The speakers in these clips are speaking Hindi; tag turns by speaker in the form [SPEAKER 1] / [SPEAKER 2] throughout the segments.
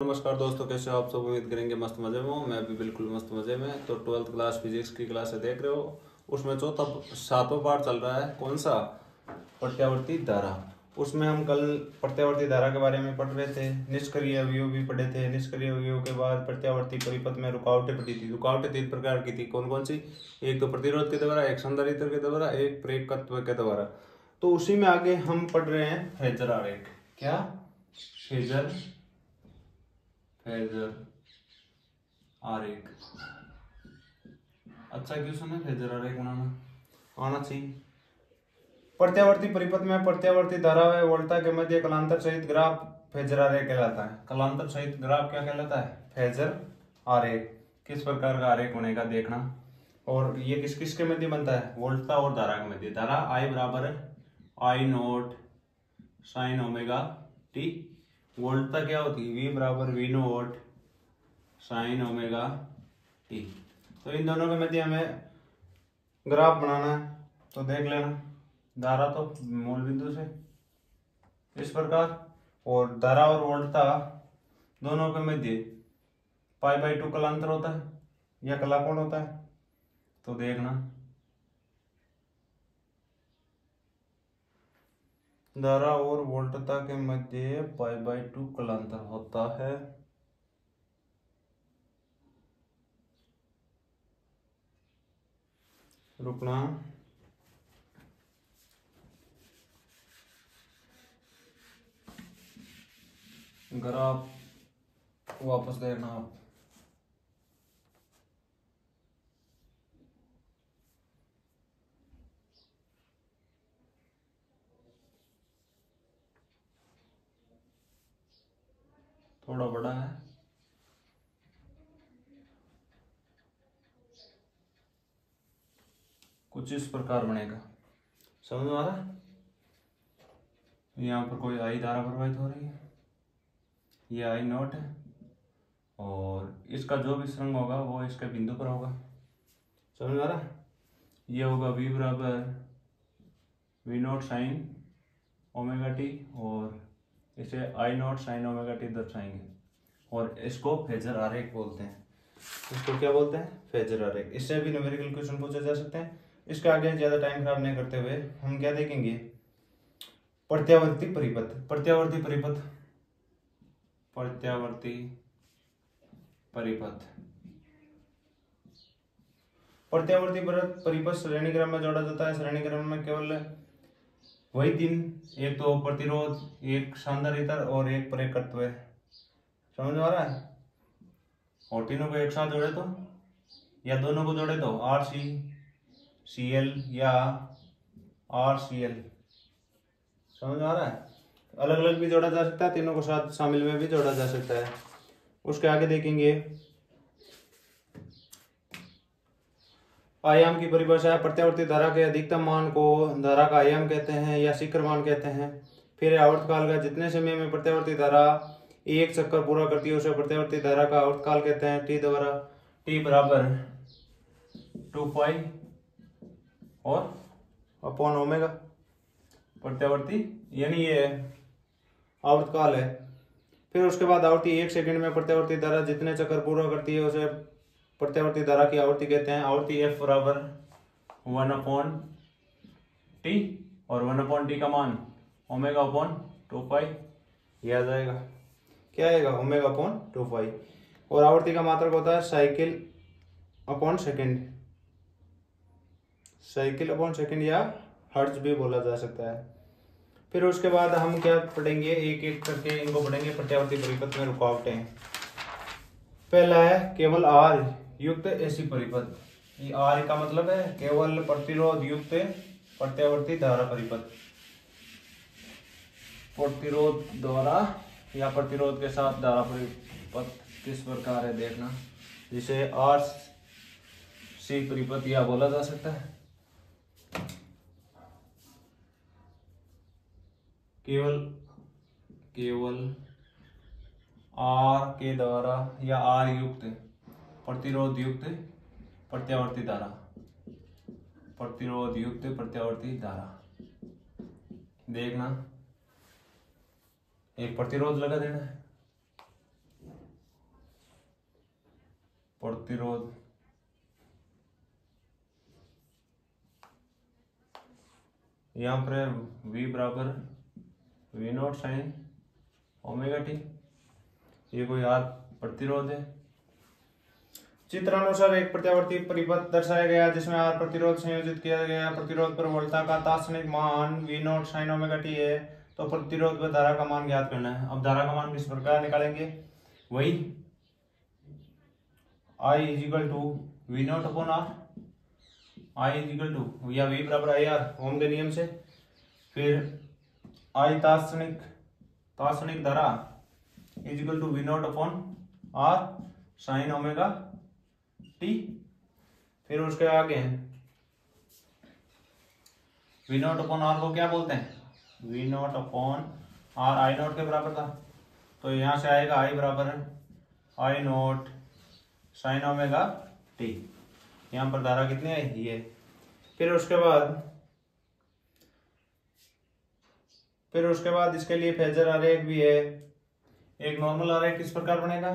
[SPEAKER 1] नमस्कार दोस्तों, कैसे हो आप सब। उम्मीद करेंगे मस्त मजे में हो। मैं भी बिल्कुल मस्त मजे में। तो 12th क्लास फिजिक्स की क्लास है, देख रहे हो। उसमें चौथा सातवां पार्ट चल रहा है। कौन सा? प्रत्यावर्ती धारा। उसमें हम कल प्रत्यावर्ती धारा के बारे में पढ़ रहे थे। निष्क्रिय अवयव भी पढ़े थे। निष्क्रिय अवयव के बाद प्रत्यावर्ती परिपथ में रुकावटें पढ़ी थी। रुकावटें 3 प्रकार की थी। कौन कौन सी? एक तो प्रतिरोध के द्वारा, एक संधारित्र के द्वारा, एक प्रेरकत्व के द्वारा। तो उसी में आगे हम पढ़ रहे हैं फेजर आरेख। क्या? फेजर आरेख। अच्छा क्वेश्चन है। फेजर आरेख बनाना आना चाहिए। प्रत्यावर्ती परिपथ में प्रत्यावर्ती धारा व वोल्टा के मध्य कलांतर सहित ग्राफ फेजर आरेख कहलाता है। कलांतर सहित ग्राफ क्या कहलाता है? फेजर आरेख। किस प्रकार का आरेख बनेगा देखना। और ये किस किस के मध्य बनता है? वोल्टा और धारा के मध्य। धारा आई बराबर I nought sine omega T. वोल्टा क्या होती है? वी बराबर V nought sine omega T. तो इन दोनों के मध्य हमें ग्राफ बनाना है। तो देख लेना, धारा तो मूल बिंदु से इस प्रकार, और धारा और वोल्टा दोनों के मध्य π/2 कलांतर होता है या कलाकोण होता है। तो देखना, धारा और वोल्टता के मध्य π/2 कलांतर होता है। रुकना, ग्राफ वापस देखना आप। थोड़ा बड़ा है। कुछ इस प्रकार बनेगा। समझ में आ रहा है? यहाँ पर कोई आई धारा प्रवाहित हो रही है। ये आई नोट है और इसका जो भी स्रंग होगा वो इसके बिंदु पर होगा। समझ में आ रहा है? ये होगा वी बराबर V nought sine omega T, और इसे I nought sine omega T दर्शाएंगे। और इसको फेजर आरेख बोलते हैं। इसको क्या बोलते हैं? फेजर आरेख। इससे भी न्यूमेरिकल क्वेश्चन पूछे जा सकते हैं। इसके आगे ज्यादा टाइम खराब नहीं करते हुए हम क्या देखेंगे? प्रत्यावर्ती परिपथ। प्रत्यावर्ती परिपथ प्रत्यावर्ती परिपथ प्रत्यावर्ती परिपथ श्रेणी क्रम में जोड़ा जाता है। श्रेणी क्रम में केवल वही 3, एक तो प्रतिरोध, एक सांधारित्र और एक प्रेरकत्व है। समझ में आ रहा है? और तीनों को एक साथ जोड़े तो, या दोनों को जोड़े तो RCCl या RCl। समझ में आ रहा है? अलग अलग भी जोड़ा जा सकता है, तीनों को साथ शामिल में भी जोड़ा जा सकता है। उसके आगे देखेंगे आयाम की परिभाषा है। प्रत्यावर्ती धारा के अधिकतम मान को धारा का आयाम कहते हैं या शिखर मान कहते हैं। फिर आवर्तकाल का जितने समय में प्रत्यावर्ती धारा एक चक्कर पूरा करती है उसे प्रत्यावर्ती धारा का आवर्तकाल कहते हैं। टी द्वारा टी बराबर 2π और अपॉन ओमेगा। प्रत्यावर्ती यानी ये आवर्तकाल है। फिर उसके बाद आवर्ती 1 सेकंड में प्रत्यावर्ती धारा जितने चक्कर पूरा करती है उसे प्रत्यावर्ती धारा की आवर्ती कहते हैं। आवर्ती F बराबर 1/t, और 1/t का मान ओमेगा अपॉन 2π। यह आ जाएगा। क्या आएगा? Omega upon 2π। और आवर्ती का मात्रक होता है cycle upon second. Cycle upon second या हर्ट्ज भी बोला जा सकता है। फिर उसके बाद हम क्या पढ़ेंगे? एक एक करके इनको पढ़ेंगे। प्रत्यावर्ती परिपथ में रुकावटें। पहला है केवल आर युक्त ऐसी परिपथ। ये आर का मतलब है केवल प्रतिरोध युक्त प्रत्यावर्ती धारा परिपथ। प्रतिरोध द्वारा या प्रतिरोध के साथ धारा परिपथ किस प्रकार है देखना, जिसे RC परिपथ या बोला जा सकता है। केवल आर के द्वारा या आर युक्त प्रतिरोध युक्त प्रत्यावर्ती धारा। प्रतिरोध युक्त प्रत्यावर्ती धारा देखना, एक प्रतिरोध लगा देना है प्रतिरोध यहाँ पर V बराबर V0 साइन ओमेगा टी, ये कोई आर प्रतिरोध है। चित्रानुसार एक प्रत्यावर्ती परिपथ दर्शाया गया जिसमें आर प्रतिरोध संयोजित किया गया। प्रतिरोध पर वोल्टा का तात्क्षणिक मान V0 साइन ओमेगा टी है, तो प्रतिरोध पर धारा का मान ज्ञात करना है। अब धारा का मान किस प्रकार निकालेंगे, वही I is equal to V0 upon R, I is equal to या V बराबर आई आर ओम के नियम से, फिर I तात्क्षणिक धारा is equal to V0 upon R sine omega T, फिर उसके आगे V0 अपॉन आर को क्या बोलते हैं, V0 upon are I note के बराबर था, तो यहां से आएगा I बराबर I nought sine omega T. यहाँ पर धारा कितनी है, ये। फिर उसके बाद इसके लिए फेजर आरेख भी है। एक नॉर्मल आरेख किस प्रकार बनेगा,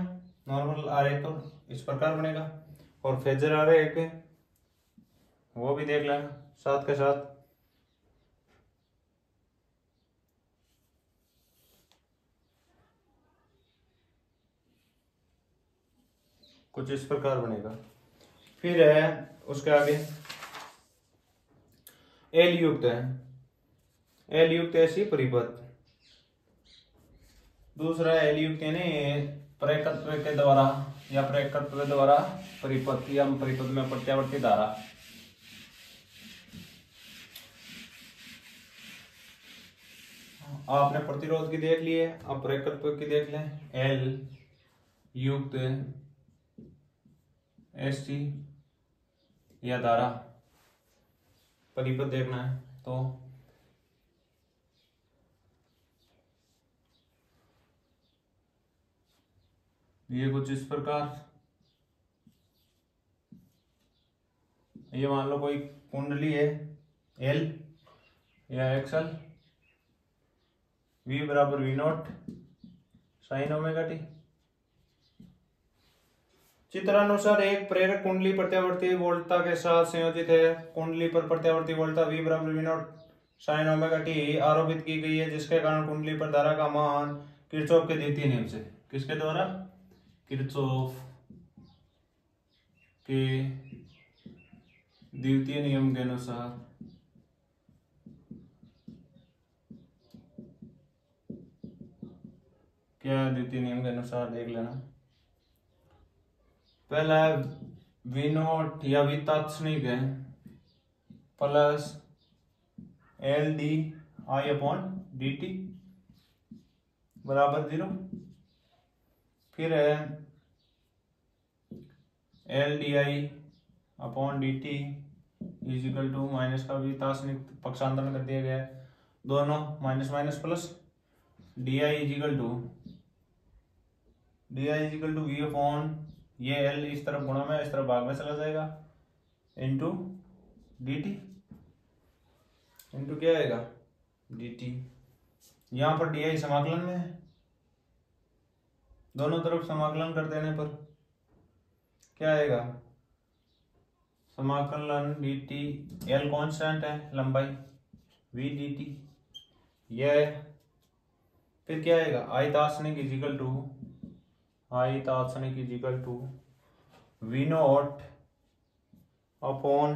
[SPEAKER 1] नॉर्मल आरेख तो इस प्रकार बनेगा, और फेजर आरेख वो भी देख लेना साथ के साथ। कुछ इस प्रकार बनेगा। फिर है उसके आगे एल युक्त है, एल युक्त ऐसी परिपथ। दूसरा एल युक्त यानी प्रेरकत्व के द्वारा या प्रेरकत्व द्वारा परिपथ या परिपथ में प्रत्यावर्ती धारा। आपने प्रतिरोध की देख ली है, अब प्रेरकत्व की देख लें। एल युक्त एसटी या धारा परिपथ देखना है, तो ये कुछ इस प्रकार, ये मान लो कोई कुंडली है एल या एक्सल, V बराबर V0 साइन ओमेगा टी। चित्रानुसार एक प्रेरक कुंडली प्रत्यावर्ती वोल्टता के साथ संयोजित है। कुंडली पर प्रत्यावर्ती वोल्टता V बराबर V0 साइन ओमेगा टी आरोपित की गई है, जिसके कारण कुंडली पर धारा का मान किरचॉफ के द्वितीय नियम से, किसके द्वारा, किरचॉफ के द्वितीय नियम के अनुसार क्या, द्वितीय नियम के अनुसार देख लेना। पहला है V0 या V तात्क्षणिक है plus L D I upon D T बराबर 0। फिर है L D I upon D T is equal to minus का भी तात्क्षणिक पक्षांतरण कर दिया गया है, दोनों minus minus plus D I is equal to V upon ये एल इस तरफ गुणा में इस तरफ भाग में चला जाएगा इंटू डी टी, इंटू क्या आएगा डी टी। यहां पर डी आई समाकलन में है, दोनों तरफ समाकलन कर देने पर क्या आएगा, समाकलन डी टी, एल कॉन्स्टेंट है लंबाई, वी डी टी यह। फिर क्या आएगा आई तात्क्षणिक is equal to V0 upon,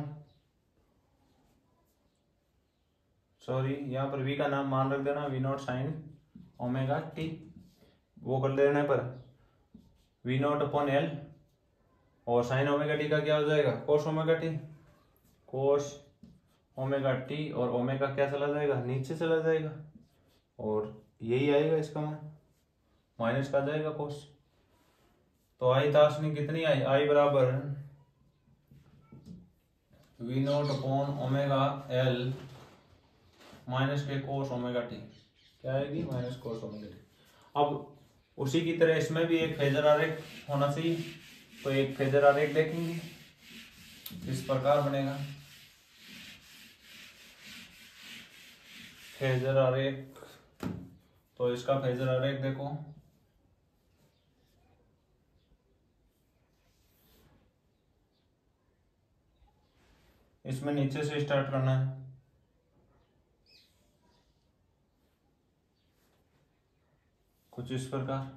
[SPEAKER 1] sorry यहाँ पर V का नाम मान रख देना, V0 साइन ओमेगा टी, वो कर देने पर V0 अपॉन एल, और साइन ओमेगा टी का क्या हो जाएगा, कोस ओमेगा टी, कोस ओमेगा टी, और ओमेगा क्या चला जाएगा, नीचे चला जाएगा, और यही आएगा इसका मान, माइनस का जाएगा कोस। तो आई तात्क्षणिक कितनी आई, आई बराबर V0 upon omega L minus के कोस ओमेगा टी, क्या आएगी, माइनस कोस ओमेगा टी। अब उसी की तरह इसमें भी एक फेजर आरेख होना चाहिए, तो एक फेजर आरेख देखेंगे, इस प्रकार बनेगा फेजर आरेख। तो इसका फेजर आरेख देखो, इसमें नीचे से स्टार्ट करना है। कुछ इस प्रकार।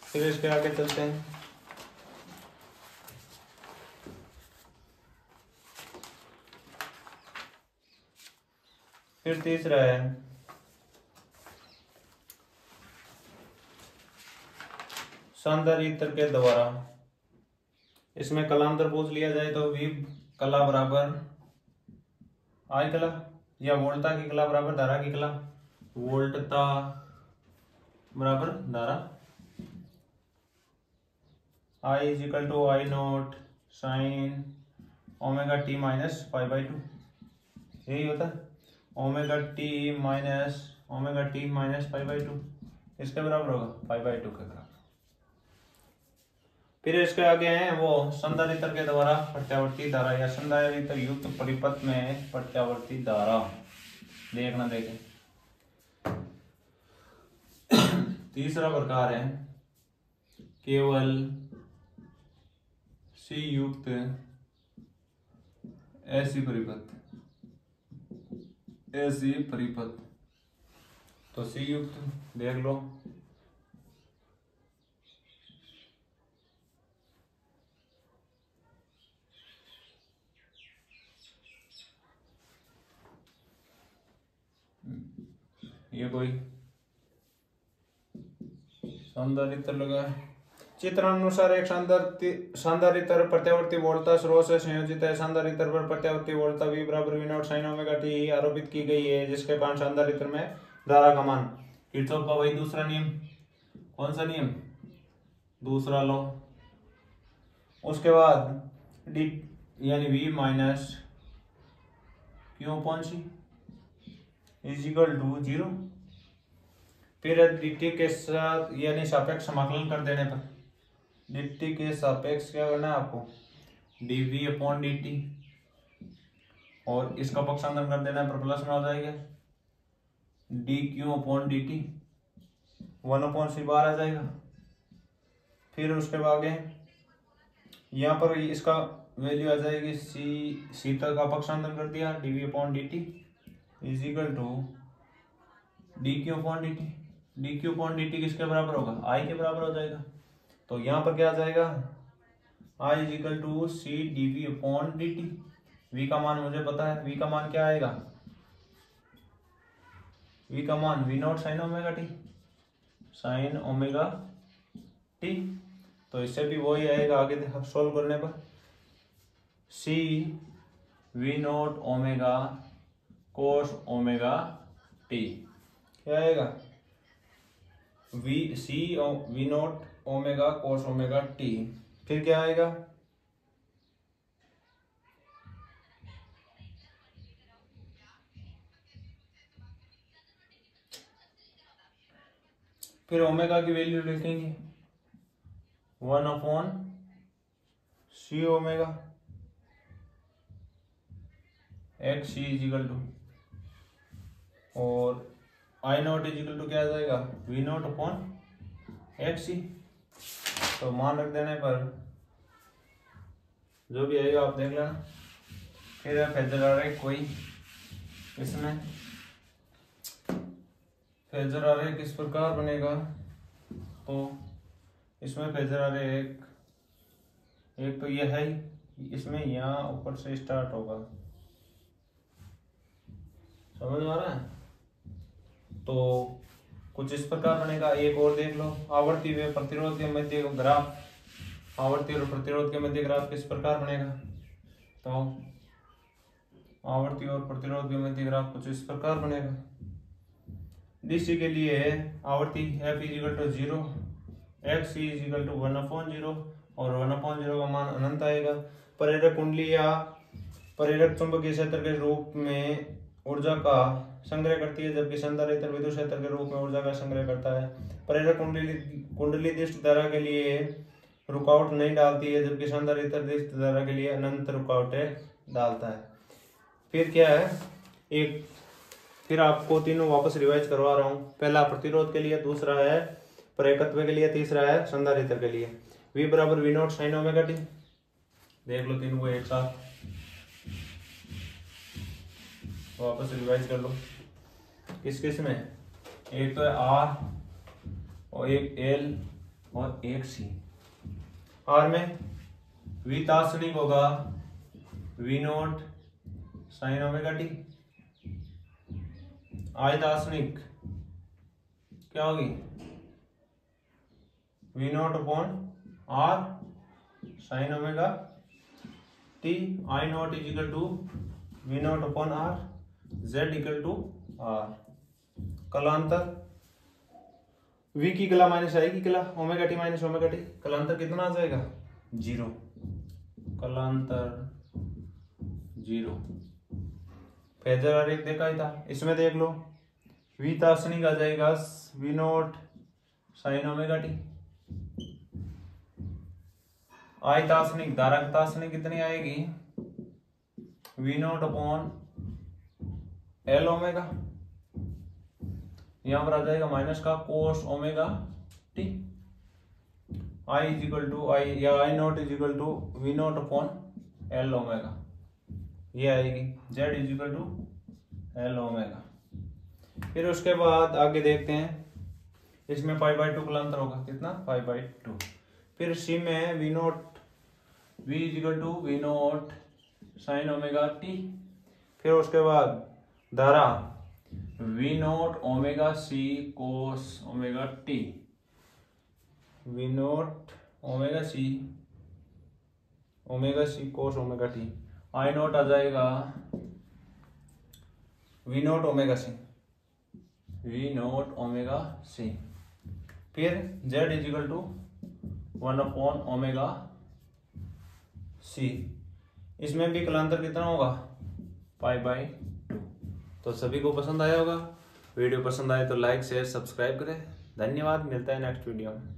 [SPEAKER 1] फिर इसके आगे चलते हैं। फिर तीसरा है संधारित्र के द्वारा। इसमें कलांतर पूछ लिया जाए तो V कला बराबर I कला या वोल्टता की कला बराबर धारा की कला। वोल्टता बराबर धारा I is equal to I nought sine omega T minus pi by 2। यही होता है omega T minus pi by 2। इसके बराबर होगा पाई बाई 2 के बराबर। फिर इसके आगे हैं वो संधारित्र के द्वारा प्रत्यावर्ती धारा या संधारित्र युक्त परिपथ में प्रत्यावर्ती धारा। देखना देखें। तीसरा प्रकार है केवल सी युक्त ऐसी परिपथ। ऐसी परिपथ तो सी युक्त देख लो। ये कोई संधारित्र लगा है। चित्रानुसार एक संधारित्र प्रत्यावर्ती वोल्टता स्रोत से संयोजित है। संधारित्र पर प्रत्यावर्ती वोल्टता V बराबर V not sine omega T आरोपित की गई है, जिसके कारण संधारित्र में धारा का मान किरचॉफ का वही दूसरा नियम। कौन सा नियम? दूसरा लो। उसके बाद डी यानी V minus Q upon C is equal to 0। फिर dt के साथ यानी सापेक्ष समाकलन कर देने पर dt के सापेक्ष क्या करना है आपको? dv अपॉन dt और इसका पक्षांतर कर देना है पर प्लस में हो जाएगा dq अपॉन dt 1 अपॉन सी बाहर आ जाएगा। फिर उसके बाद यहाँ पर इसका वैल्यू आ जाएगी सी तक का पक्षांतर कर दिया dv upon dt is equal to dq upon dt। dq upon dt किसके बराबर होगा? I के बराबर हो जाएगा। तो यहाँ पर क्या आ जाएगा? I is equal to C dv upon dt। v का मान मुझे पता है। v का मान क्या आएगा? v का मान v not sine omega T sine omega T. तो इससे भी वही आएगा आगे सोल्व करने पर। C v nought omega cos omega T क्या आएगा? v nought omega cos omega T. फिर क्या आएगा? फिर ओमेगा की वैल्यू लिखेंगे 1 upon C omega X C is equal to और I not is equal to क्या आ जाएगा? V not upon X C. तो मान रख देने पर जो भी आएगा आप देख लेना। फिर फेजर आरेख कोई इसमें फेजर आरेख किस प्रकार बनेगा? तो इसमें फेजर आरेख एक तो यह है, इसमें यहाँ ऊपर से स्टार्ट होगा। समझ में आ रहा है? तो कुछ इस प्रकार बनेगा। एक और देख लो। आवर्ती व प्रतिरोध के मध्य ग्राफ। आवर्ती और प्रतिरोध के मध्य ग्राफ किस प्रकार बनेगा? तो आवर्ती और प्रतिरोध के मध्य ग्राफ कुछ इस प्रकार बनेगा। डीसी के लिए आवर्ती f is equal to 0, X is equal to 1/0 और 1/0 का मान अनंत आएगा। प्रेरक कुंडली या प्रेरक चुंबकीय क्षेत्र के रूप में ऊर्जा का संग्रह करती है, जबकि संधारित्र विद्युत क्षेत्र के रूप में ऊर्जा का संग्रह करता है। प्रेरक कुंडली दिष्ट धारा के लिए रुकावट नहीं डालती है, जबकि संधारित्र दिष्ट धारा के लिए अनंत रुकावटें डालता है। फिर क्या है? फिर आपको तीनों वापस रिवाइज करवा रहा हूँ। पहला प्रतिरोध के लिए, दूसरा है प्रेरकत्व के लिए, तीसरा है संधारित्र के लिए। V बराबर V not sine omega T. देख लो तीनों को एक साथ। वापस रिवाइज कर लो। किस किस में? एक तो है आर और एक एल और एक सी। आर में वी दार्शनिक होगा V naught sine omega T. I दार्शनिक क्या होगी? V not upon R sine omega T. I not is equal to V not upon R, Z equal to R. कलांतर v की कला माइनस आई की कला, omega T minus omega T, कलांतर कितना आ जाएगा? 0। कलांतर 0। फेजर आरेख देखा ही था, इसमें देख लो v दार्शनिक आ जाएगा v not sine omega T. I दार्शनिक धारक दार्शनिक कितनी आएगी? v naught upon L omega. यहां पर आ जाएगा माइनस का cos omega T. I is equal to I या I not is equal to V not upon L omega, ये आएगी। Z is equal to L omega. फिर उसके बाद आगे देखते हैं, इसमें पाई बाई 2 कलांतर होगा, कितना? Pi by 2। फिर सी में V naught V is equal to V naught sine omega T. फिर उसके बाद धारा V naught omega C cos omega T. V naught omega C cos omega T. I naught आ जाएगा वी नॉट ओमेगा सी। फिर Z is equal to 1 upon omega C. इसमें भी कलांतर कितना होगा? Pi by 2। तो सभी को पसंद आया होगा। वीडियो पसंद आए तो लाइक शेयर सब्सक्राइब करें। धन्यवाद, मिलता है नेक्स्ट वीडियो में।